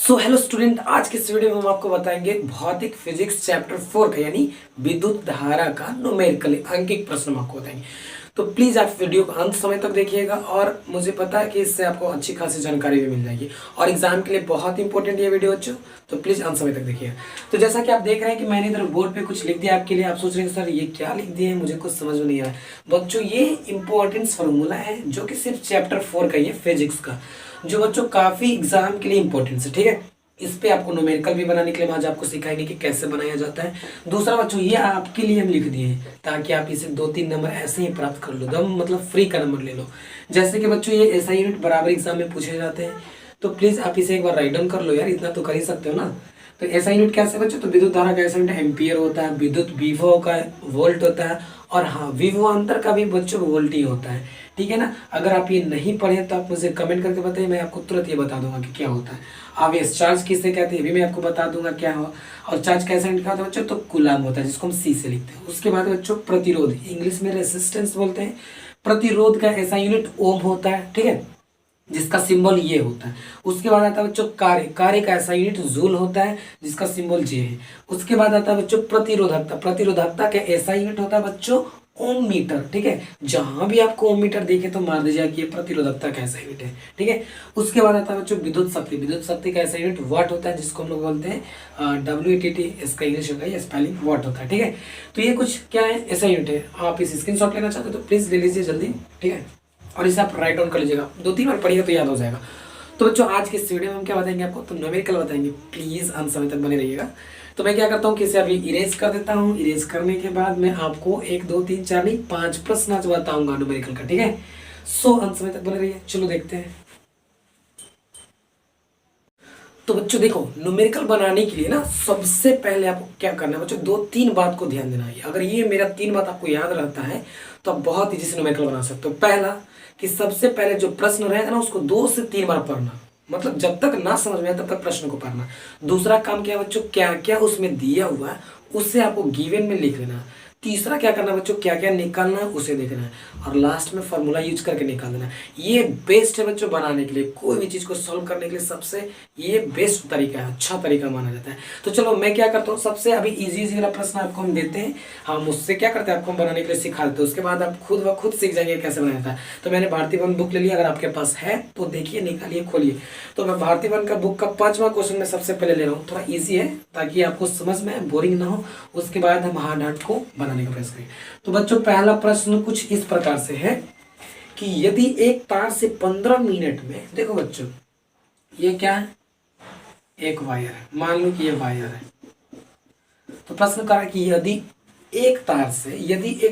Hello student, आज के इस वीडियो में हम आपको बताएंगे भौतिक फिजिक्स चैप्टर 4 का यानी विद्युत धारा का न्यूमेरिकल अंकिक प्रश्न हम आपको बताएंगे। तो प्लीज आप वीडियो को अंत समय तक देखिएगा और मुझे पता है कि इससे आपको अच्छी खासी जानकारी भी मिल जाएगी और एग्जाम के लिए बहुत इंपॉर्टेंट ये वीडियो बच्चों, तो प्लीज अंत समय तक देखिएगा। तो जैसा कि आप देख रहे हैं कि मैंने इधर बोर्ड पे कुछ लिख दिया आपके लिए। आप सोच रहे हैं सर ये क्या लिख दिए, मुझे कुछ समझ में नहीं आ रहा है। बच्चों ये इंपॉर्टेंट फॉर्मूला है जो कि सिर्फ चैप्टर 4 का ही है फिजिक्स का, जो बच्चों काफी एग्जाम के लिए इंपॉर्टेंट है। ठीक है, इस पे आपको न्यूमेरिकल भी बनाने के लिए आज आपको सिखाएंगे कि कैसे बनाया जाता है। दूसरा बच्चों ये आपके लिए हम लिख दिए हैं ताकि आप इसे 2-3 नंबर ऐसे ही प्राप्त कर लो, दम मतलब फ्री का नंबर ले लो। जैसे कि बच्चों ये ऐसा यूनिट बराबर एग्जाम में पूछे जाते हैं, तो प्लीज आप इसे एक बार राइट डाउन कर लो यार, इतना तो कर ही सकते हो ना। तो ऐसा यूनिट कैसे बच्चों, तो विद्युत धारा का ऐसा यूनिट एम्पियर होता है, विद्युत विभव का वोल्ट होता है और हाँ विभवांतर का भी बच्चों वोल्ट ही होता है। ठीक है ना। अगर आप ये नहीं पढ़े तो आप मुझे कमेंट करके बताइए, मैं आपको तुरंत ये बता दूंगा कि क्या होता है। आवेश चार्ज किसे कहते हैं, ये भी मैं आपको बता दूंगा क्या हो। और चार्ज कैसे लिखा होता है बच्चों, तो कूलम होता है जिसको हम सी से लिखते हैं। उसके बाद बच्चों प्रतिरोध, इंग्लिश में रेसिस्टेंस बोलते हैं। प्रतिरोध का ऐसा यूनिट ओम होता है, ठीक है, जिसका सिंबल ये होता है। उसके बाद आता है बच्चों कार्य, कार्य का ऐसा यूनिट जूल होता है जिसका सिंबल जे है। उसके बाद आता है बच्चों प्रतिरोधकता, प्रतिरोधकता का ऐसा यूनिट होता है बच्चों ओम मीटर। ठीक है, जहां भी आपको ओम मीटर देखे तो मान दीजिए कि ये प्रतिरोधकता का ऐसा यूनिट है। ठीक है, उसके बाद आता है बच्चों विद्युत शक्ति, विद्युत शक्ति का ऐसा यूनिट वाट होता है जिसको हम लोग बोलते हैं WATT, इसका इंग्लिश होगा ये स्पेलिंग वाट होता है। ठीक है, तो ये कुछ क्या है ऐसा यूनिट है। आप इस स्क्रीनशॉट लेना चाहते हो तो प्लीज ले लीजिए जल्दी, ठीक है, और इसे आप राइट डाउन कर लीजिएगा, 2-3 बार पढ़िएगा तो याद हो जाएगा। तो बच्चों आज के इस वीडियो में हम क्या बताएंगे आपको, तो न्यूमेरिकल बताएंगे। प्लीज अंत समय तक बने रहिएगा। तो मैं क्या करता हूँ कि इसे अभी इरेज कर देता हूँ। इरेज करने के बाद मैं आपको 1 2 3 4 नहीं 5 प्रश्न आज बताऊंगा न्यूमेरिकल का। ठीक है, अंत समय तक बने रहिए। चलो देखते हैं। तो बच्चों देखो, न्यूमेरिकल बनाने के लिए ना सबसे पहले आपको क्या करना है बच्चों, 2-3 बात को ध्यान देना है। अगर ये मेरा 3 बात आपको याद रहता है तो आप बहुत तेजी से न्यूमेरिकल बना सकते हो। पहला कि सबसे पहले जो प्रश्न रहेगा ना उसको 2 से 3 बार पढ़ना, मतलब जब तक ना समझ में आए तब तक प्रश्न को पढ़ना। दूसरा काम क्या बच्चों, क्या क्या उसमें दिया हुआ है उससे आपको गिवन में लिख लेना। तीसरा क्या करना बच्चों, क्या क्या निकालना है उसे देखना है। और लास्ट में फार्मूला यूज करके निकाल देना है। ये बेस्ट है बच्चों बनाने के लिए, कोई भी चीज को सॉल्व करने के लिए सबसे ये बेस्ट तरीका है, अच्छा तरीका माना जाता है। तो चलो मैं क्या करता हूँ, सबसे अभी इजी इजी वाला प्रश्न आपको हम देते हैं, हम उससे क्या करते हैं आपको हम बनाने के लिए सिखा देते हैं। उसके बाद आप खुद व खुद सीख जाएंगे कैसे बनाया जाता है। तो मैंने भारतीय वन बुक ले लिया, अगर आपके पास है तो देखिए, निकालिए, खोलिए। तो मैं भारतीय वन का बुक का 5वां क्वेश्चन में सबसे पहले ले रहा हूँ, थोड़ा ईजी है ताकि आपको समझ में बोरिंग ना हो। उसके बाद हम हार्ड हार्ड को बनाने का प्रयास करें। तो बच्चों पहला प्रश्न कुछ इस प्रकार से है कि यदि एक तार से 15 मिनट में, देखो बच्चों ये क्या है, एक वायर है, मान लो कि ये वायर है। तो प्रश्न करा कि यदि एक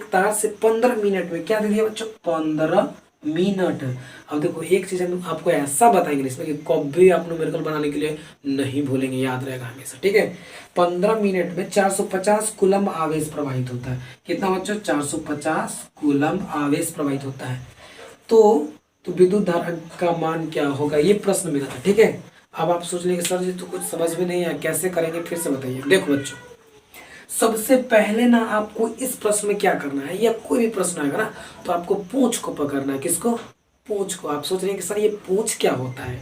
तार से 15 मिनट में, क्या दे दिया बच्चों, 15 मिनट। अब देखो एक चीज हम आपको ऐसा बताएंगे इसमें कि कभी आप न्यूमेरिकल बनाने के लिए नहीं भूलेंगे, याद रहेगा हमेशा। ठीक है, 15 मिनट में 450 कूलम आवेश प्रवाहित होता है। कितना बच्चों, 450 कूलम आवेश प्रवाहित होता है। तो विद्युत धारा का मान क्या होगा, ये प्रश्न मिला था। ठीक है, अब आप सोच लेंगे सर जी तो कुछ समझ में नहीं आया, कैसे करेंगे, फिर से बताइए। देखो बच्चों सबसे पहले ना आपको इस प्रश्न में क्या करना है, या कोई भी प्रश्न आएगा ना तो आपको पूंछ को पकड़ना है। किसको, पूंछ को। आप सोच रहे हैं कि सर ये पूंछ क्या होता है,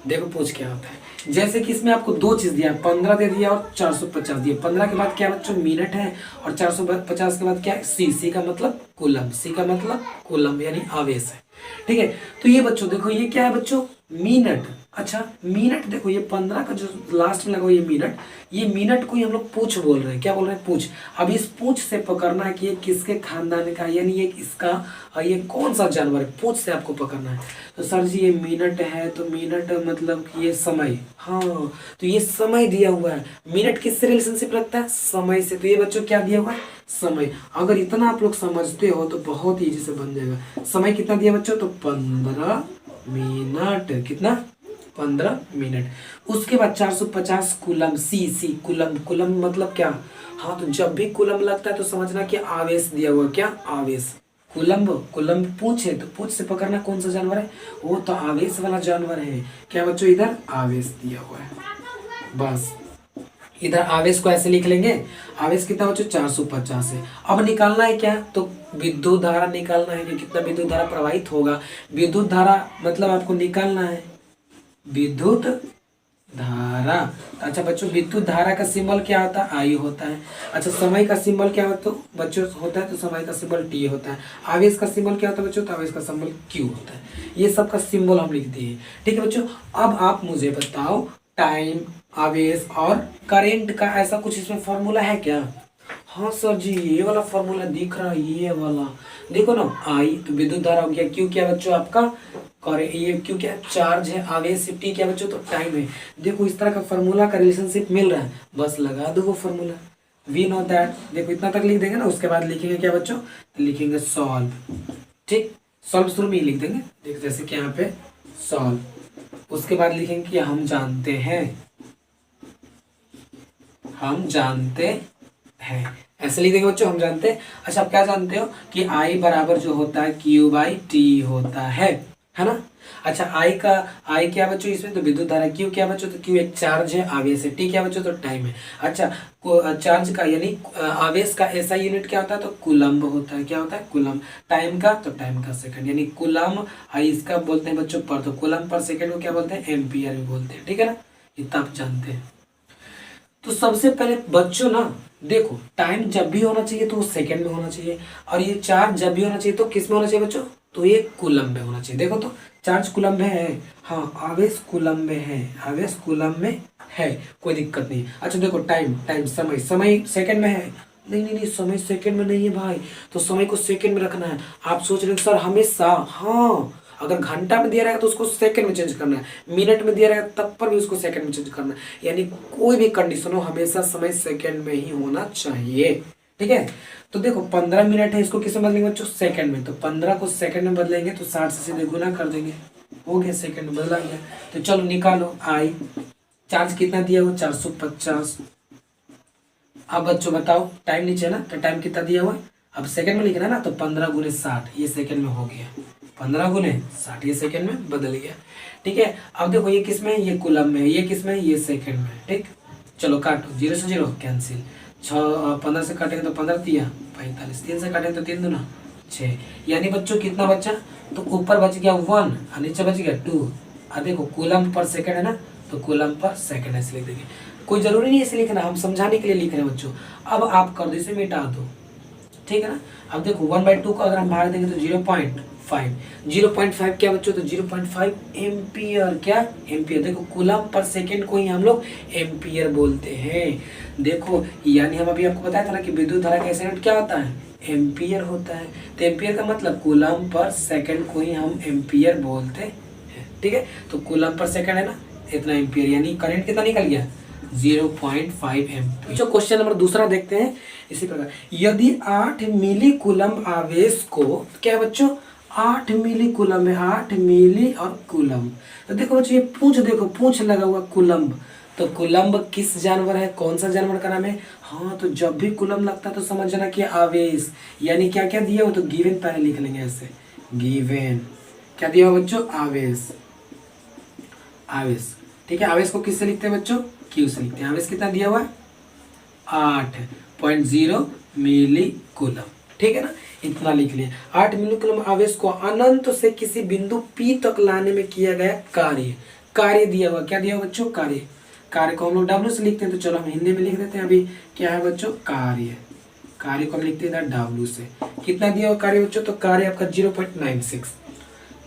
देखो पूंछ क्या होता है। जैसे कि इसमें आपको 2 चीज दिया, 15 दे दिया और 450 दिया। 15 के बाद क्या बच्चों, मिनट है, और 450 के बाद क्या है, सी का मतलब कूलम, सी का मतलब कूलम यानी आवेश है। ठीक है, तो ये बच्चों देखो ये क्या है बच्चों, मिनट। अच्छा मिनट, देखो ये 15 का जो लास्ट में लगा ये मिनट, ये मिनट को ही हम लोग पूछ बोल रहे हैं। क्या बोल रहे हैं, पूछ। अब इस पूछ से पकड़ना है कि ये किसके खानदान का, यानी ये इसका, ये कौन सा जानवर है, पूछ से आपको पकड़ना है। तो सर जी ये मिनट है, तो मिनट मतलब कि ये समय, हाँ तो ये समय दिया हुआ है। मिनट किससे रिलेशनशिप रखता है, समय से। तो ये बच्चों क्या दिया हुआ है, समय। अगर इतना आप लोग समझते हो तो बहुत इजी से बन जाएगा। समय कितना दिया बच्चों, तो 15 मिनट। कितना, 15 मिनट। उसके बाद 450 कूलम, सी कूलम, कूलम मतलब क्या, हाँ तो जब भी कूलम लगता है तो समझना कि आवेश दिया हुआ, क्या आवेश। कूलम पूछ है तो पूछ से पकड़ना कौन सा जानवर है, वो तो आवेश वाला जानवर है। क्या बच्चों, इधर आवेश दिया हुआ है, बस इधर आवेश को ऐसे लिख लेंगे। आवेश कितना बच्चों, 450 है। अब निकालना है क्या, तो विद्युत धारा निकालना है कि कितना विद्युत धारा प्रवाहित होगा। विद्युत धारा मतलब आपको निकालना है विद्युत धारा। अच्छा बच्चों, विद्युत धारा का सिंबल क्या होता है? आई होता है। अच्छा, समय का सिंबल क्या होता है तो बच्चों होता है? तो समय का सिंबल टी होता है। आवेश का सिंबल क्या होता है बच्चों? तो आवेश का सिंबल क्यू होता है। ये सब का सिंबल हम लिख दिए। ठीक है बच्चों, अब आप मुझे बताओ, टाइम, आवेश और करेंट का ऐसा कुछ इसमें फॉर्मूला है क्या? हाँ सर जी, ये वाला फॉर्मूला दिख रहा है, ये वाला देखो ना। आई तो विद्युत धारा हो गया, क्यू क्या बच्चों आपका? और ये क्यू क्या? चार्ज है। आवेश टी क्या बच्चों? तो टाइम है। देखो इस तरह का फॉर्मूला का रिलेशनशिप मिल रहा है, बस लगा दो वो फॉर्मूला। We know that. देखो इतना तक लिख देंगे ना, उसके बाद लिखेंगे क्या बच्चों? तो लिखेंगे सॉल्व। ठीक, सॉल्व शुरू में ही लिख देंगे। देखो जैसे कि यहाँ पे सॉल्व, उसके बाद लिखेंगे कि हम जानते हैं, हम जानते हैं, ऐसे लिख देंगे बच्चों, हम जानते हैं। अच्छा, आप क्या जानते हो कि आई बराबर जो होता है क्यू बाई टी होता है ना? अच्छा, आई क्या बच्चों इसमें? तो विद्युत धारा। क्यू क्या बच्चों? तो क्यू एक चार्ज है, आवेश है। टी क्या बच्चों? तो टाइम है। अच्छा, चार्ज का यानी आवेश का ऐसा यूनिट क्या होता है? तो कूलम्ब होता है। क्या होता है? कूलम्ब। टाइम का? तो टाइम का सेकंड, यानी कूलम्ब। इसका बोलते हैं बच्चों पर, तो कूलम्ब पर सेकंड को क्या बोलते हैं? एम्पियर भी बोलते हैं। ठीक है ना, इतना आप जानते हैं। तो सबसे पहले बच्चों ना देखो, टाइम जब भी होना चाहिए तो वो सेकंड में होना चाहिए, और ये चार्ज जब भी होना चाहिए तो किस में होना चाहिए बच्चों? तो ये कूलम्ब में होना चाहिए। देखो तो चार्ज कूलम्ब में है, हाँ आवेश कूलम्ब में है, आवेश कूलम्ब में है, कोई दिक्कत नहीं। अच्छा देखो, टाइम समय सेकंड में है। नहीं नहीं नहीं, समय सेकंड में नहीं है भाई, तो समय को सेकंड में रखना है। आप सोच रहे हो सर हमेशा, हाँ अगर घंटा में दिया रहेगा तो उसको सेकंड में चेंज करना है, मिनट में दिया रहेगा तब पर भी उसको सेकंड में चेंज करना है। यानी कोई भी कंडीशन हो, हमेशा समय सेकंड में ही होना चाहिए। ठीक है, तो देखो 15 मिनट है, इसको किसमें बदलेंगे बच्चों? सेकंड में। तो 15 को सेकंड में बदलेंगे तो 60 से सीधे गुना कर देंगे, हो गया, सेकंड में बदला गया। तो चलो निकालो आई। चार्ज कितना दिया हुआ? 450। अब बच्चों बताओ, टाइम नीचे है ना, तो टाइम कितना दिया हुआ है? अब सेकंड में लिखना है ना, तो 15 गुने 60 ये सेकंड में हो गया, 15 गुने 60 ये सेकंड में बदल गया। ठीक है, अब देखो ये किस में है? ये कूलम में है। ये किस में है? ये सेकंड में। ठीक, चलो काटो, 0 से 0 कैंसिल। 15 से काटेंगे तो 15 तिया 45, 3 से काटेंगे तो 3 दूना 6, यानी बच्चों कितना बचा? तो ऊपर बच गया 1 और नीचे बच गया 2। और देखो कूलम पर सेकंड है ना, तो कूलम पर सेकंड ऐसे लिख देंगे। कोई जरूरी नहीं ऐसे लिखना, हम समझाने के लिए लिख रहे हैं बच्चों। अब आप कर दो, इसे मिटा दो। ठीक है ना, अब देखो 1/2 को अगर हम भाग देंगे तो 0.5। 0.5 क्या बच्चों? तो 0.5 एम्पियर। क्या? एम्पियर। देखो कूलम पर सेकंड को ही हम लोग एम्पियर बोलते हैं। देखो यानी हम अभी आपको बताया था ना कि विद्युत धारा का यूनिट क्या होता है? एम्पियर होता है। तो एम्पियर का मतलब कूलम पर सेकंड को ही हम एम्पियर बोलते हैं। ठीक है, तो कूलम पर सेकंड है ना, इतना एम्पियर, यानी करंट कितना निकल गया? 0.5 एम्पियर। जो क्वेश्चन नंबर दूसरा देखते हैं इसी प्रकार, यदि 8 मिली कूलम आवेश को, क्या है बच्चों? 8 मिली कूलम है, 8 मिली और कूलम। तो देखो बच्चों ये पूंछ, देखो पूंछ लगा हुआ कूलम्ब। तो कूलम्ब किस जानवर है? कौन सा जानवर का नाम है? हाँ, तो जब भी कूलम लगता है तो समझ जाना कि आवेश, यानी क्या क्या दिया हो? तो गिवन पहले लिख लेंगे ऐसे, गिवन क्या दिया हो बच्चों? आवेश। आवेश, ठीक है, आवेश को किससे लिखते हैं बच्चों? क्यू से लिखते हैं। आवेश कितना दिया हुआ है? 8.0 मिली कूलम। ठीक है ना, इतना लिख लिया। 8 मिली कूलम आवेश को अनंत से किसी बिंदु P तक लाने में किया गया कार्य। कार्य दिया हुआ, क्या दिया हुआ बच्चों? कार्य। कार्य को हम लोग W से लिखते हैं, तो चलो हम हिंदी में लिख देते हैं अभी। क्या है बच्चों? कार्य। कार्य को हम लिखते हैं W से। कितना दिया हुआ कार्य बच्चों? तो कार्य आपका 0.96।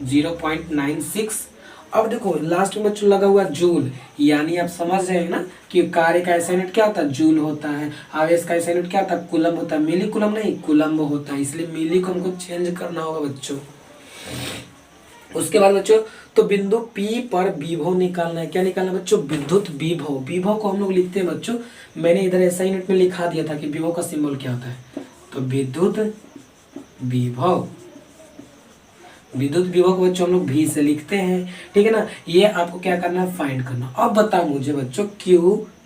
0.96। अब देखो लास्ट में बच्चों लगा हुआ जूल, यानी आप समझ रहे हैं ना कि कार्य का ऐसा यूनिट क्या होता है? जूल होता है। आवेश का ऐसा यूनिट क्या होता है? कूलम होता है। मिली कूलम नहीं, कूलम्ब होता है, इसलिए मिली को हमको चेंज करना होगा बच्चों। उसके बाद बच्चों तो बिंदु P पर विभव निकालना है। क्या निकालना है बच्चों? विद्युत विभव। विभव को हम लोग लिखते हैं बच्चों, मैंने इधर ऐसा यूनिट में लिखा दिया था कि विभव का सिंबल क्या होता है। तो विद्युत विभव, विद्युत विभव को बच्चों हम लोग V से लिखते हैं। ठीक है ना, ये आपको क्या करना है? फाइंड करना। अब बताओ मुझे बच्चों, Q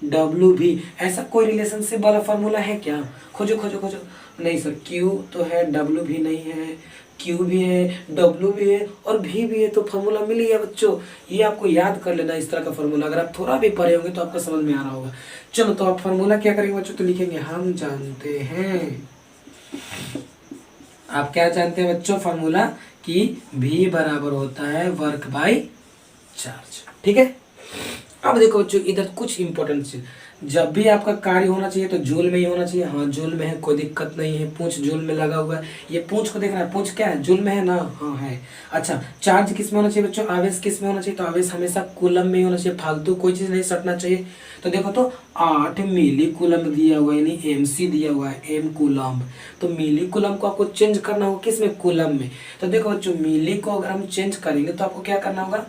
W V ऐसा कोई रिलेशनशिप वाला फॉर्मूला है क्या? खोजो खोजो खोजो। नहीं सर, Q तो है, W भी नहीं है, Q भी है, W भी है और V भी है, तो फॉर्मूला मिल गया बच्चों। ये आपको याद कर लेना इस तरह का फॉर्मूला, अगर आप थोड़ा भी पढ़े होंगे तो आपको समझ में आ रहा होगा। चलो तो आप फॉर्मूला क्या करेंगे बच्चों? तो लिखेंगे हम जानते हैं। आप क्या जानते हैं बच्चों? फॉर्मूला कि V बराबर होता है वर्क बाय चार्ज। ठीक है, अब देखो बच्चों इधर कुछ इंपॉर्टेंट चीज, जब भी आपका कार्य होना चाहिए तो जूल में ही होना चाहिए। हाँ जूल में है, कोई दिक्कत नहीं है, पूंछ जूल में लगा हुआ है, ये पूंछ को देखना है, पूंछ क्या है, जूल में है ना, हाँ है। अच्छा चार्ज किस में होना चाहिए बच्चों, आवेश किस में होना चाहिए, तो आवेश हमेशा कूलम में ही होना चाहिए, फालतू कोई चीज नहीं सटना चाहिए। तो देखो तो 8 मिली कूलम दिया हुआ है, यानी MC दिया हुआ है, एम कूलम। तो मिली कूलम को आपको चेंज करना होगा किस में, कूलम में। तो देखो बच्चों मिली को अगर हम चेंज करेंगे तो आपको क्या करना होगा,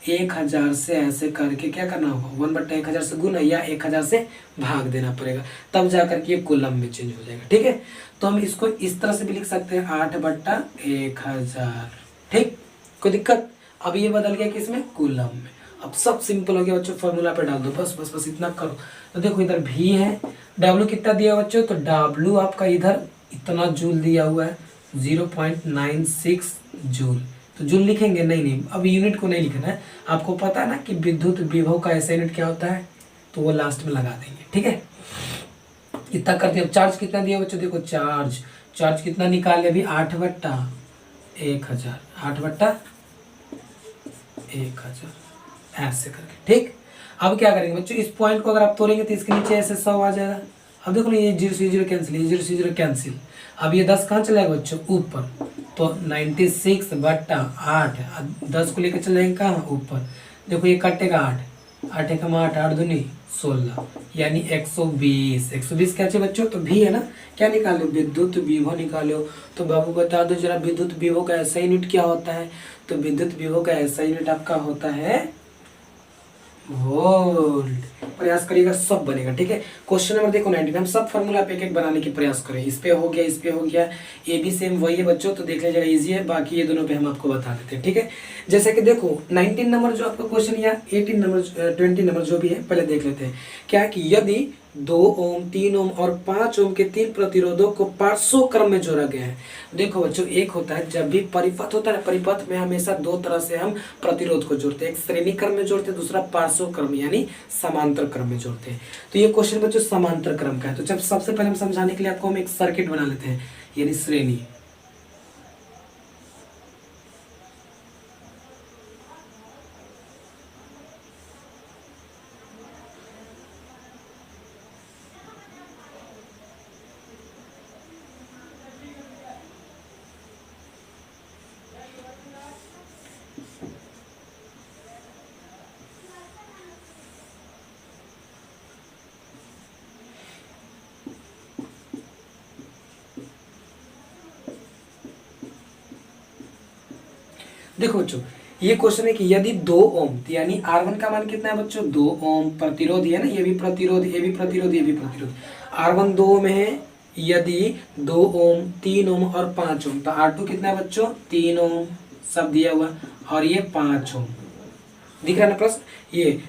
1000 से ऐसे करके क्या करना होगा, 1/1000 से गुना या 1000 से भाग देना पड़ेगा, तब जा करके ये कूलम में चेंज हो जाएगा। ठीक है, तो हम इसको इस तरह से भी लिख सकते हैं 8/1000। ठीक, कोई दिक्कत। अब ये बदल गया किसमें, कूलम में। अब सब सिंपल हो गया बच्चों, फॉर्मूला पे डाल दो, बस बस बस इतना करो। तो देखो इधर भी है, W कितना दिया हुआ बच्चों, तो W आपका इधर इतना जूल दिया हुआ है, 0.96 जूल। तो जूल लिखेंगे नहीं नहीं, अब यूनिट को नहीं लिखना है, आपको पता है ना कि विद्युत विभव का ऐसा यूनिट क्या होता है, तो वो लास्ट में लगा देंगे। ठीक है, इतना करते हैं। अब चार्ज कितना दिया बच्चों, देखो चार्ज कितना निकाले अभी, 8/1000, 8/1000 ऐसे करके। ठीक, अब क्या करेंगे बच्चों, इस पॉइंट को अगर आप तोड़ेंगे तो इसके नीचे ऐसे 100 आ जाएगा। अब देखो ना ये 0 से 0 कैंसिल, ये 0 से 0 कैंसिल। अब ये 10 कहाँ चला जाएगा बच्चों, ऊपर, तो 96/8, 10 को लेकर चले जाएंगे कहाँ, ऊपर। देखो ये कटेगा 8 एकम 8, 8 दूनी 16, यानी 120। 120 क्या चाहिए बच्चों, तो भी है ना, क्या निकालो, विद्युत विभव निकालो। तो बाबू बता दो जरा, विद्युत विभव का ऐसा यूनिट क्या होता है, तो विद्युत विभव का ऐसा यूनिट आपका होता है वोल्ट। प्रयास करिएगा सब बनेगा। ठीक है, क्वेश्चन नंबर देखो 19, हम सब फार्मूला पे एक एक बनाने की प्रयास करें। इस पे हो गया, इस पे हो गया, ए बी सेम वही है बच्चों, तो देख लीजिएगा इजी है। बाकी ये दोनों पे हम आपको बता देते हैं। ठीक है, जैसे कि देखो 19 नंबर जो आपका क्वेश्चन या 18 नंबर 20 नंबर जो भी है, पहले देख लेते हैं। क्या है कि यदि 2 ओम 3 ओम और 5 ओम के 3 प्रतिरोधों को पार्श्व क्रम में जोड़ा गया है। देखो बच्चों एक होता है जब भी परिपथ होता है, परिपथ में हमेशा दो तरह से हम प्रतिरोध को जोड़ते हैं, एक श्रेणी क्रम में जोड़ते हैं, दूसरा पार्श्व क्रम यानी समांतर क्रम में जोड़ते हैं। तो ये क्वेश्चन बच्चों समांतर क्रम का है। तो जब सबसे पहले हम समझाने के लिए आपको हम एक सर्किट बना लेते हैं, यानी श्रेणी। देखो बच्चों ये क्वेश्चन है कि यदि 2 ओम यानी R1 का मान कितना है बच्चों, 2 ओम प्रतिरोध है ना, ये भी प्रतिरोध, ये भी प्रतिरोध, ये भी प्रतिरोध। R1 2 ओम है, यदि 2 ओम 3 ओम और 5 ओम, तो R2 कितना है बच्चों, 3 ओम, सब दिया हुआ, और ये 5 ओम। दिख रहा है ना प्रश्न, ये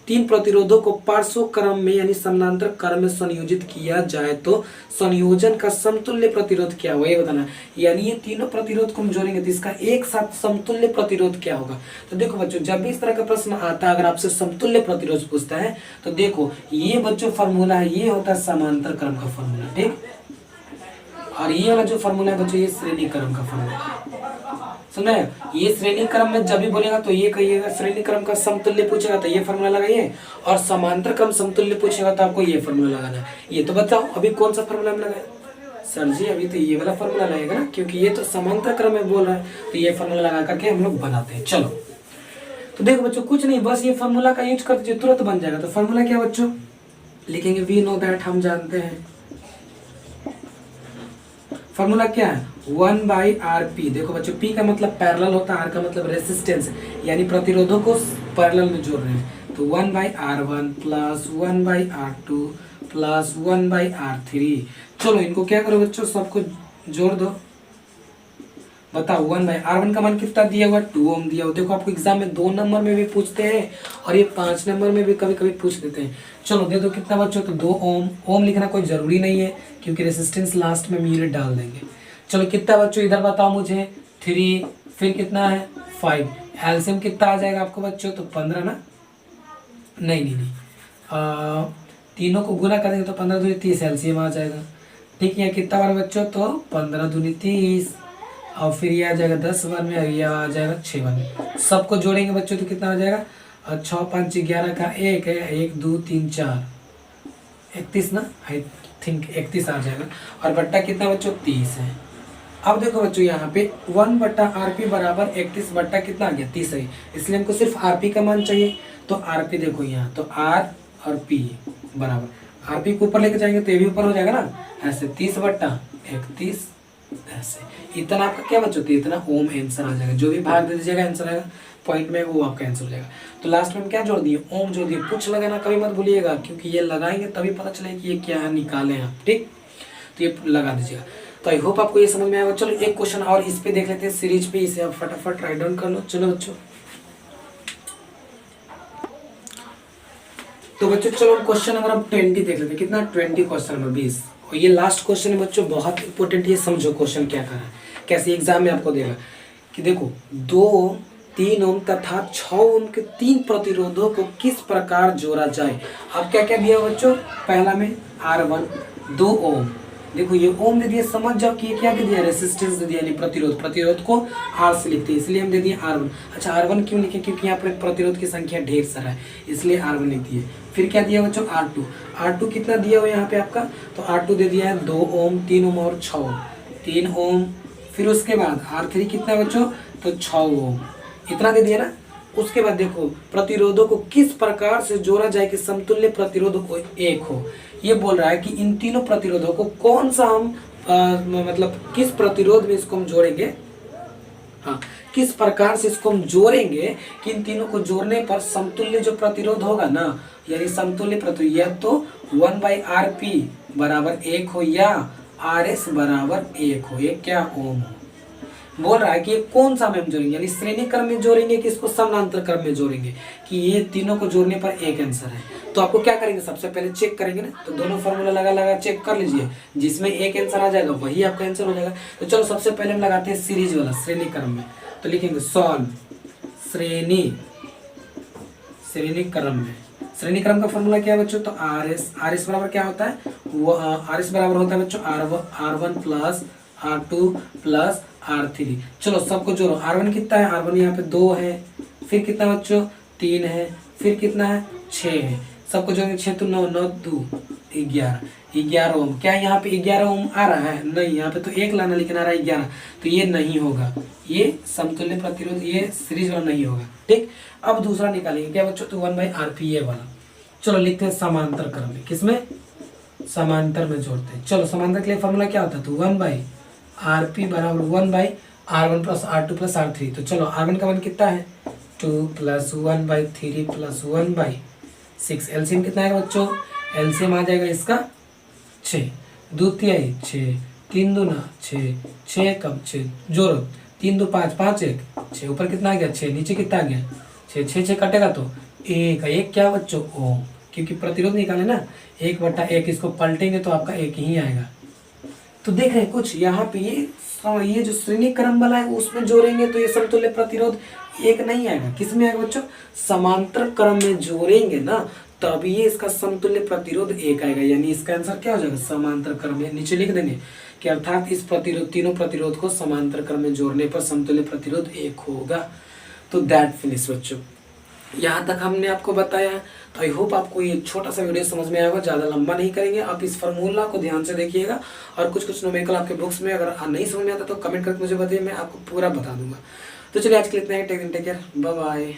3 प्रतिरोधों को पार्श्व क्रम में यानी समानांतर क्रम में संयोजित किया जाए तो संयोजन का समतुल्य प्रतिरोध क्या होगा, ये बताना। यानी ये तीनों प्रतिरोध को हम जोड़ेंगे तो इसका एक साथ समतुल्य प्रतिरोध क्या होगा। तो देखो बच्चों जब भी इस तरह का प्रश्न आता है, अगर आपसे समतुल्य प्रतिरोध पूछता है, तो देखो ये बच्चों फॉर्मूला है, ये होता है समांतर क्रम का फॉर्मूला। ठीक, और ये वाला जो फॉर्मूला है बच्चों, ये श्रेणी क्रम का फॉर्मूला। सुना है, ये श्रेणी क्रम में जब भी बोलेगा तो ये कहिएगा, श्रेणी क्रम का समतुल्य पूछेगा तो ये फॉर्मूला लगाइए, और समांतर क्रम समतुल्य पूछेगा तो आपको ये फॉर्मूला लगाना है। ये तो बताओ अभी कौन सा फॉर्मूला हम लगाए, सर जी अभी तो ये वाला फॉर्मूला लगेगा ना, क्योंकि ये तो समांतर क्रम में बोल रहा है, तो ये फॉर्मूला लगा करके हम लोग बनाते हैं। चलो तो देखो बच्चों कुछ नहीं, बस ये फॉर्मूला का यूज कर दीजिए, तुरंत बन जाएगा। तो फॉर्मूला क्या बच्चों लिखेंगे, वी नो दैट, हम जानते हैं फॉर्मूला क्या है, 1/RP। देखो बच्चों P का मतलब पैरेलल होता है, R का मतलब रेसिस्टेंस, यानी प्रतिरोधों को पैरेलल में जोड़ रहे हैं। तो 1/R1 plus 1/R2 plus 1/R3। चलो इनको क्या करो बच्चों, सबको जोड़ दो। बताओ 1/R1 का मान कितना दिया हुआ, 2 ओम दिया हुआ। देखो आपको एग्जाम में 2 नंबर में भी पूछते हैं और ये 5 नंबर में भी कभी कभी पूछ देते हैं। चलो दे दो कितना बच्चों, तो 2 ओम। ओम लिखना कोई जरूरी नहीं है क्योंकि रेसिस्टेंस लास्ट में हम यूनिट डाल देंगे। चलो कितना बच्चों इधर बताओ मुझे, 3, फिर कितना है 5। एलसीएम कितना आ जाएगा आपको बच्चों, तो 15 ना, नहीं तीनों को गुना करेंगे तो 15 दूनी 30 एलसीएम आ जाएगा। ठीक है, कितना बार बच्चों, तो 15 दूनी 30, और फिर ये आ जाएगा 10 बार में, ये आ जाएगा 6 बार में। सबको जोड़ेंगे बच्चों तो कितना आ जाएगा, और 6 5 11 का 1 है, 1 2 3 4 31 ना, आई थिंक 31 आ जाएगा। और बट्टा कितना बच्चों 30 है। अब देखो बच्चों यहाँ पे 1 बट्टा आरपी बराबर 31 बट्टा कितना आ गया 30 है, इसलिए हमको सिर्फ आरपी का मान चाहिए। तो आरपी देखो यहाँ, तो आर और पी बराबर, आरपी को ऊपर लेके जाएंगे तो ये भी ऊपर हो जाएगा ना, ऐसे 30 बट्टा 31 ऐसे। इतना आपका क्या बच्चों, इतना ओम आंसर आ जाएगा। जो भी भाग दे दीजिएगा आंसर आएगा पॉइंट में, वो आपका आंसर हो जाएगा। तो लास्ट में हम क्या जोड़ दिए, ओम जोड़ दिए। पूछ लगाना कभी मत भूलिएगा, क्योंकि ये लगाएंगे तभी पता चलेगा कि ये क्या निकाले आप, ठीक। तो ये लगा दीजिएगा। तो आई होप आपको ये समझ में आएगा। चलो एक क्वेश्चन और इस पे देख लेते हैं, सीरीज पे, इसे आप फटाफट राइट डाउन कर लो। चलो बच्चों, तो बच्चों चलो क्वेश्चन नंबर हम 20 देख लेते हैं। कितना 20, क्वेश्चन नंबर 20। और ये लास्ट क्वेश्चन है बच्चों, बहुत इंपॉर्टेंट। ये समझो क्वेश्चन क्या कर रहा है, कैसे एग्जाम में आपको देगा कि देखो 2 3 ओम तथा 6 ओम के 3 प्रतिरोधों को किस प्रकार जोड़ा जाए। अब क्या क्या दिया बच्चों, पहला में R1 2 ओम, देखो ये ओम दे दिया, समझ जाओ कि ये क्या दे दिया, रेसिस्टेंस दे दिया, यानी प्रतिरोध। प्रतिरोध को R से लिखते हैं, इसलिए हम दे दिए R1। अच्छा R1 क्यों लिखे, क्योंकि यहाँ पर प्रतिरोध की संख्या ढेर सारा है, इसलिए R1 लिख दिए। फिर क्या दिया बच्चों R2, R2 कितना दिया हुआ यहाँ पे आपका, तो R2 दे दिया है 2 ओम 3 ओम और 6 ओम, 3 ओम। फिर उसके बाद R3 कितना बच्चों, तो 6 ओम, इतना दे दिया ना। उसके बाद देखो प्रतिरोधों को किस प्रकार से जोड़ा जाए कि समतुल्य प्रतिरोध को एक हो। ये बोल रहा है कि इन तीनों प्रतिरोधों को कौन सा हम मतलब किस प्रतिरोध में इसको हम जोड़ेंगे, हाँ किस प्रकार से इसको हम जोड़ेंगे कि इन तीनों को जोड़ने पर समतुल्य जो प्रतिरोध होगा ना, यानी समतुल्य प्रतिरोध, या तो 1/RP बराबर 1 हो या RS बराबर 1 हो, ये क्या ओम हो। बोल रहा है कि ये कौन सा में हम जोड़ेंगे, यानी श्रेणी क्रम में जोड़ेंगे कि इसको समानांतर क्रम में जोड़ेंगे, कि ये तीनों को जोड़ने पर एक आंसर है। तो आपको क्या करेंगे, सबसे पहले चेक करेंगे ना, तो दोनों फॉर्मूला लगा चेक कर लीजिए, जिसमें एक आंसर आ जाएगा वही आपका आंसर हो जाएगा। तो चलो सबसे पहले हम लगाते हैं सीरीज वाला, श्रेणी क्रम में। तो लिखेंगे सॉल्व श्रेणी क्रम में। श्रेणी क्रम का फॉर्मूला क्या है बच्चों, तो RS बराबर क्या होता है, वो RS बराबर होता है बच्चों R1 plus R2 plus R3। चलो सबको जोड़ो, R1 कितना है, R1 यहाँ पे 2 है, फिर कितना बच्चों 3 है, फिर कितना है 6 है, सबको जोड़ेंगे 6 तो 9 9 2 11 ओम। क्या यहाँ पे 11 ओम आ रहा है, नहीं, यहाँ पे तो 1 लाना लेकिन आ रहा है 11, तो ये नहीं होगा, ये समतुल्य प्रतिरोध, ये सीरीज वाला नहीं होगा, ठीक। अब दूसरा निकालेंगे क्या बच्चों, तो 1/RP ये वाला। चलो लिखते हैं समांतर क्रम में, किसमें, समांतर में जोड़ते हैं। चलो समांतर के लिए फॉर्मूला क्या होता है, तो 1/RP बराबर 1/R1 plus R2 plus R3। तो चलो R1 का मान कितना है, 2 प्लस 1/3 प्लस 1/6। एलसीएम कितना है बच्चों, एलसीएम आ जाएगा इसका 6, 2 तिहाई 6, 3 दूना 6, 6 कम 6 जोड़ो, 3 2 5 5 1 6, ऊपर कितना आ गया 6, नीचे कितना आ गया 6, 6 6 कटेगा तो 1 क्या बच्चों ओम, क्योंकि प्रतिरोध निकाले ना, 1/1, इसको पलटेंगे तो आपका 1 ही आएगा। तो देख रहे हैं कुछ यहाँ पे ये जो श्रेणी क्रम वाला है उसमें जोड़ेंगे तो ये समतुल्य प्रतिरोध 1 नहीं आएगा, किसमें आएगा बच्चों, समांतर क्रम में जोड़ेंगे ना, तब ये इसका समतुल्य प्रतिरोध 1 आएगा, यानी इसका आंसर क्या हो जाएगा, समांतर क्रम में। नीचे लिख देंगे कि अर्थात इस प्रतिरोध, तीनों प्रतिरोध को समांतर क्रम में जोड़ने पर समतुल्य प्रतिरोध 1 होगा। तो दैट फिनिश बच्चों, यहाँ तक हमने आपको बताया। तो आई होप आपको ये छोटा सा वीडियो समझ में आएगा, ज़्यादा लंबा नहीं करेंगे। आप इस फार्मूला को ध्यान से देखिएगा, और कुछ न्यूमेरिकल आपके बुक्स में अगर नहीं समझ में आता तो कमेंट करके मुझे बताइए, मैं आपको पूरा बता दूंगा। तो चलिए आज के लिए इतना ही, टेक केयर, बाय बाय।